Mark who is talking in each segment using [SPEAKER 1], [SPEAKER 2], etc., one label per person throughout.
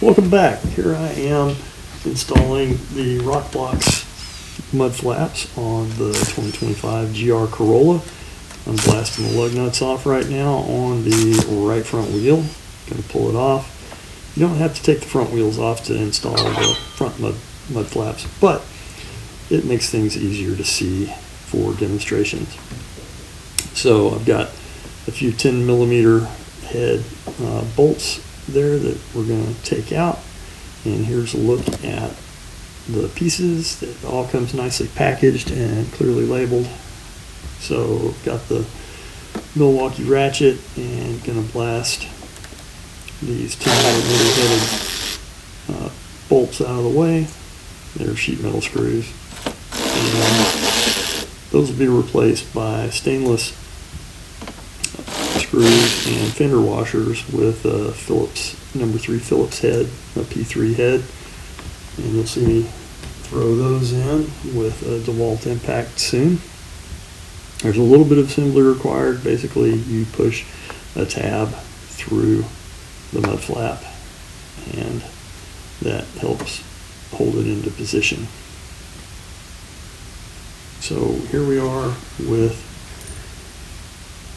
[SPEAKER 1] Welcome back. Here I am installing the RokBlox mud flaps on the 2025 GR Corolla. I'm blasting the lug nuts off right now on the right front wheel. Going to pull it off. You don't have to take the front wheels off to install the front mud flaps, but it makes things easier to see for demonstrations. So I've got a few 10mm head bolts there that we're going to take out, and here's a look at the pieces. It all comes nicely packaged and clearly labeled. So got the Milwaukee ratchet and going to blast these 10mm headed bolts out of the way. They're sheet metal screws, and those will be replaced by stainless screws and fender washers with a Phillips #3 Phillips head, a P3 head, and you'll see me throw those in with a DeWalt impact soon. There's a little bit of assembly required. Basically, you push a tab through the mud flap, and that helps hold it into position. So here we are with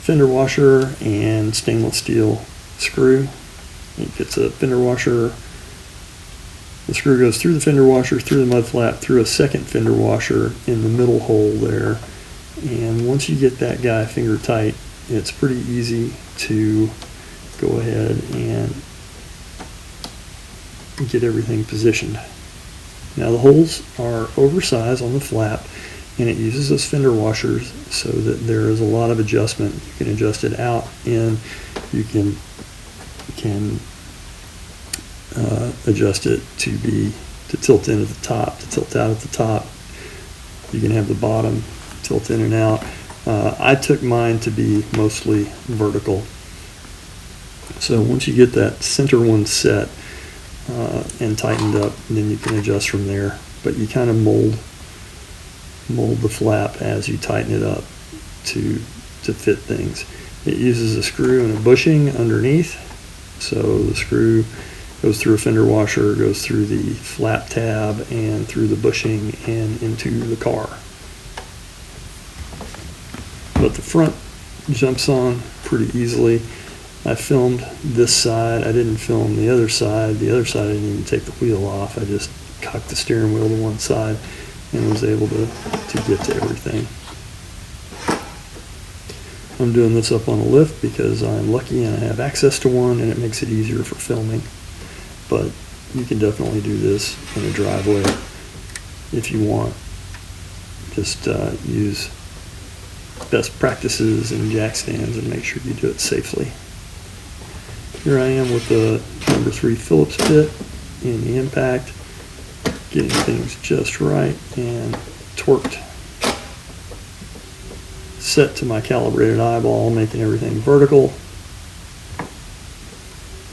[SPEAKER 1] fender washer and stainless steel screw. It gets a fender washer. The screw goes through the fender washer, through the mud flap, through a second fender washer in the middle hole there. And once you get that guy finger tight, it's pretty easy to go ahead and get everything positioned. Now the holes are oversized on the flap, and it uses those fender washers so that there is a lot of adjustment. You can adjust it out, and you can adjust it to tilt in at the top, to tilt out at the top. You can have the bottom tilt in and out. I took mine to be mostly vertical. So once you get that center one set and tightened up, then you can adjust from there. But you kind of mold the flap as you tighten it up to fit things. It uses a screw and a bushing underneath, so the screw goes through a fender washer, goes through the flap tab and through the bushing and into the car. But the front jumps on pretty easily. I filmed this side. I didn't film the other side. The other side I didn't even take the wheel off. I just cocked the steering wheel to one side and was able to get to everything. I'm doing this up on a lift because I'm lucky and I have access to one, and it makes it easier for filming. But you can definitely do this in a driveway if you want. Just use best practices and jack stands and make sure you do it safely. Here I am with the #3 Phillips bit in the impact, getting things just right and torqued, set to my calibrated eyeball, making everything vertical.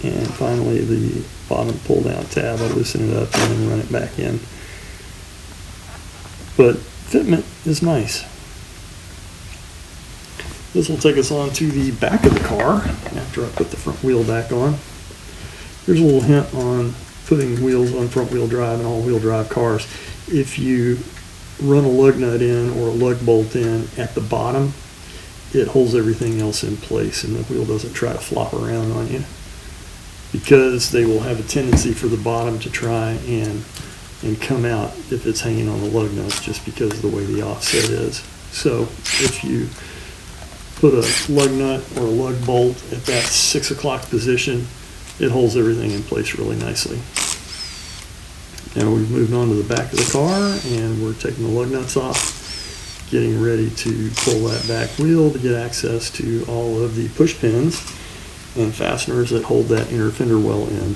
[SPEAKER 1] And finally the bottom pull down tab, I loosen it up and then run it back in. But fitment is nice. This will take us on to the back of the car after I put the front wheel back on. Here's a little hint on putting wheels on front wheel drive and all wheel drive cars. If you run a lug nut in or a lug bolt in at the bottom, it holds everything else in place and the wheel doesn't try to flop around on you, because they will have a tendency for the bottom to try and come out if it's hanging on the lug nuts, just because of the way the offset is. So if you put a lug nut or a lug bolt at that 6 o'clock position, it holds everything in place really nicely. Now we've moved on to the back of the car, and we're taking the lug nuts off, getting ready to pull that back wheel to get access to all of the push pins and fasteners that hold that inner fender well in.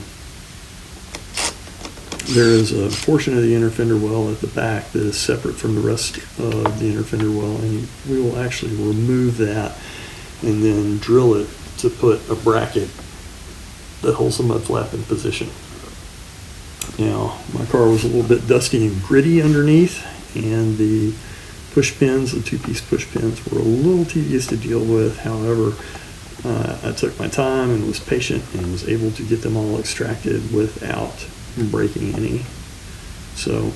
[SPEAKER 1] There is a portion of the inner fender well at the back that is separate from the rest of the inner fender well, and we will actually remove that and then drill it to put a bracket that holds the mud flap in position. Now, my car was a little bit dusty and gritty underneath, and the push pins, the two-piece push pins, were a little tedious to deal with. However, I took my time and was patient and was able to get them all extracted without breaking any. So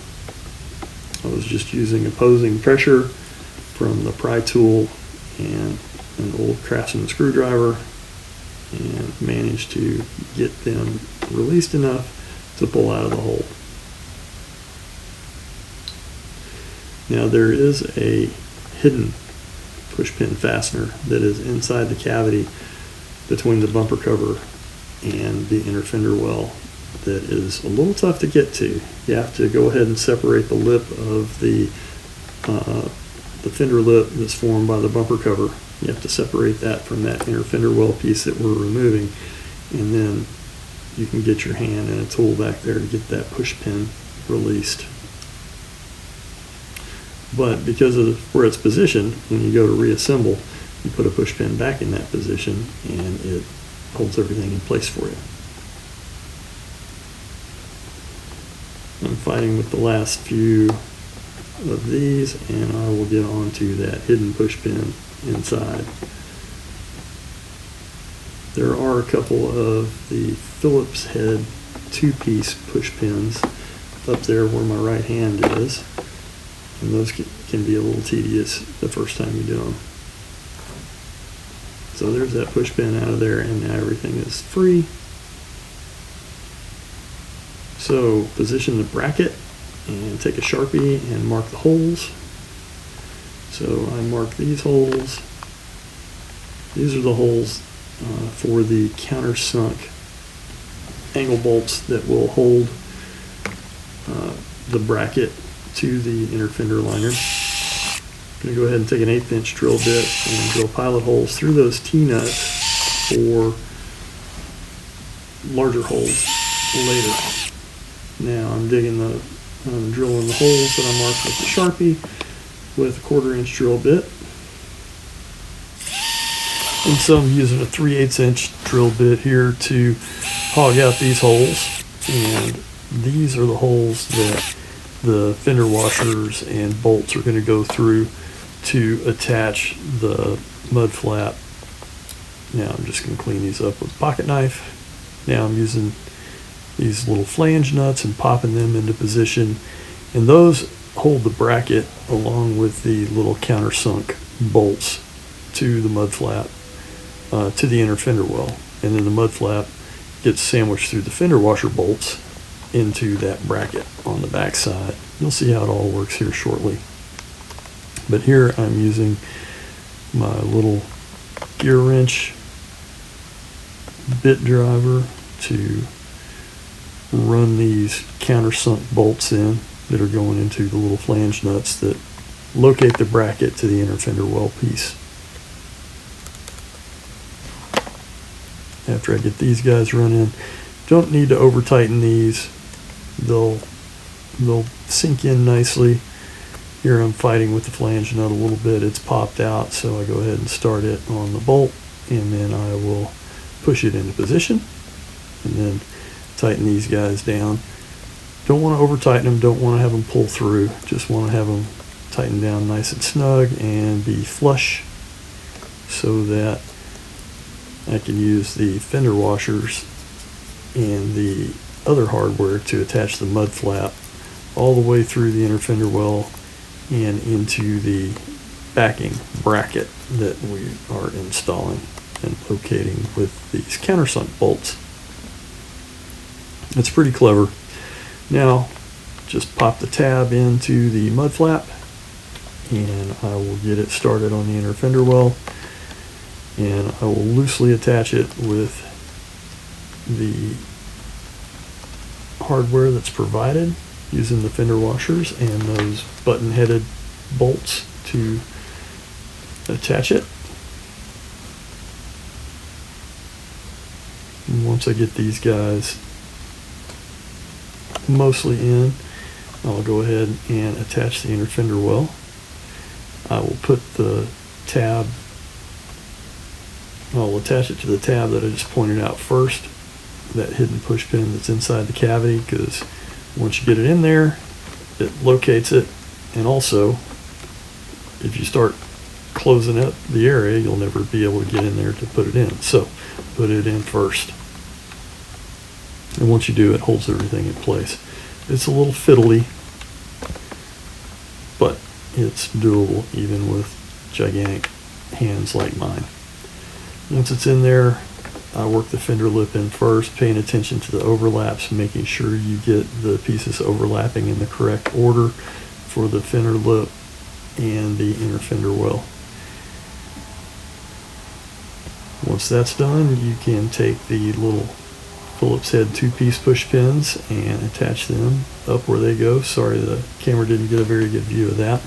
[SPEAKER 1] I was just using opposing pressure from the pry tool and an old Craftsman screwdriver, and managed to get them released enough to pull out of the hole. Now there is a hidden push pin fastener that is inside the cavity between the bumper cover and the inner fender well that is a little tough to get to. You have to go ahead and separate the lip of the fender lip that's formed by the bumper cover. You have to separate that from that inner fender well piece that we're removing, and then you can get your hand and a tool back there to get that push pin released. But because of where it's positioned, when you go to reassemble, you put a push pin back in that position and it holds everything in place for you. I'm fighting with the last few of these, and I will get on to that hidden push pin inside. There are a couple of the Phillips head 2-piece push pins up there where my right hand is, and those can be a little tedious the first time you do them. So there's that push pin out of there, and now everything is free. So position the bracket and take a Sharpie and mark the holes. So I mark these holes. These are the holes for the countersunk angle bolts that will hold the bracket to the inner fender liner. I'm going to go ahead and take an 1/8 inch drill bit and drill pilot holes through those T-nuts for larger holes later. Now I'm drilling the holes that I marked with the Sharpie with a 1/4 inch drill bit. And so I'm using a 3/8 inch drill bit here to hog out these holes. And these are the holes that the fender washers and bolts are going to go through to attach the mud flap. Now I'm just going to clean these up with a pocket knife. Now I'm using these little flange nuts and popping them into position, and those hold the bracket along with the little countersunk bolts to the mud flap, to the inner fender well, and then the mud flap gets sandwiched through the fender washer bolts into that bracket on the back side. You'll see how it all works here shortly. But here I'm using my little gear wrench bit driver to run these countersunk bolts in that are going into the little flange nuts that locate the bracket to the inner fender well piece. After I get these guys run in, don't need to over tighten these. They'll sink in nicely. Here I'm fighting with the flange nut a little bit. It's popped out, so I go ahead and start it on the bolt, and then I will push it into position and then tighten these guys down. Don't want to over tighten them, don't want to have them pull through, just want to have them tighten down nice and snug and be flush so that I can use the fender washers and the other hardware to attach the mud flap all the way through the inner fender well and into the backing bracket that we are installing and locating with these countersunk bolts. It's pretty clever. Now just pop the tab into the mud flap and I will get it started on the inner fender well, and I will loosely attach it with the hardware that's provided using the fender washers and those button headed bolts to attach it. And once I get these guys mostly in, I'll go ahead and attach the inner fender well. I will put the tab, I'll attach it to the tab that I just pointed out first, that hidden push pin that's inside the cavity, because once you get it in there, it locates it. And also, if you start closing up the area, you'll never be able to get in there to put it in. So put it in first. And once you do, it holds everything in place. It's a little fiddly, but it's doable even with gigantic hands like mine. Once it's in there, I work the fender lip in first, paying attention to the overlaps, making sure you get the pieces overlapping in the correct order for the fender lip and the inner fender well. Once that's done, you can take the little Phillips head 2-piece push pins and attach them up where they go. Sorry, the camera didn't get a very good view of that.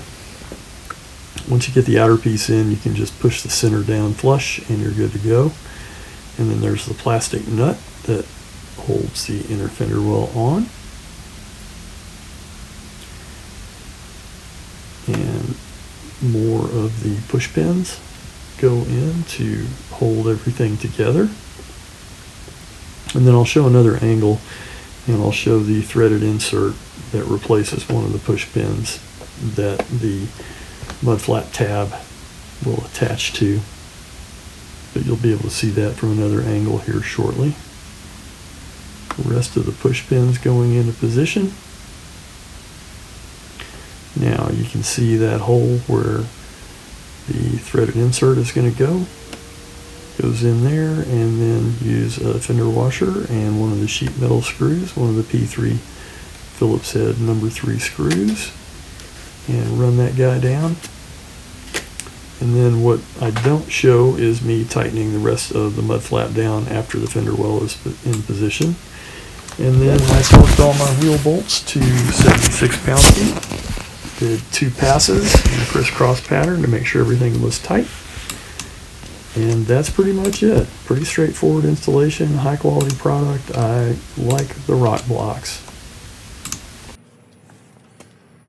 [SPEAKER 1] Once you get the outer piece in, you can just push the center down flush and you're good to go. And then there's the plastic nut that holds the inner fender well on. And more of the push pins go in to hold everything together. And then I'll show another angle, and I'll show the threaded insert that replaces one of the push pins that the mud flat tab will attach to. But you'll be able to see that from another angle here shortly. The rest of the push pins going into position. Now you can see that hole where the threaded insert is going to go. Goes in there, and then use a fender washer and one of the sheet metal screws, one of the P3 Phillips head number 3 screws, and run that guy down. And then what I don't show is me tightening the rest of the mud flap down after the fender well is in position. And then I torqued all my wheel bolts to 76 pound-feet. Did 2 passes in a crisscross pattern to make sure everything was tight. And that's pretty much it. Pretty straightforward installation, high quality product. I like the RokBlox.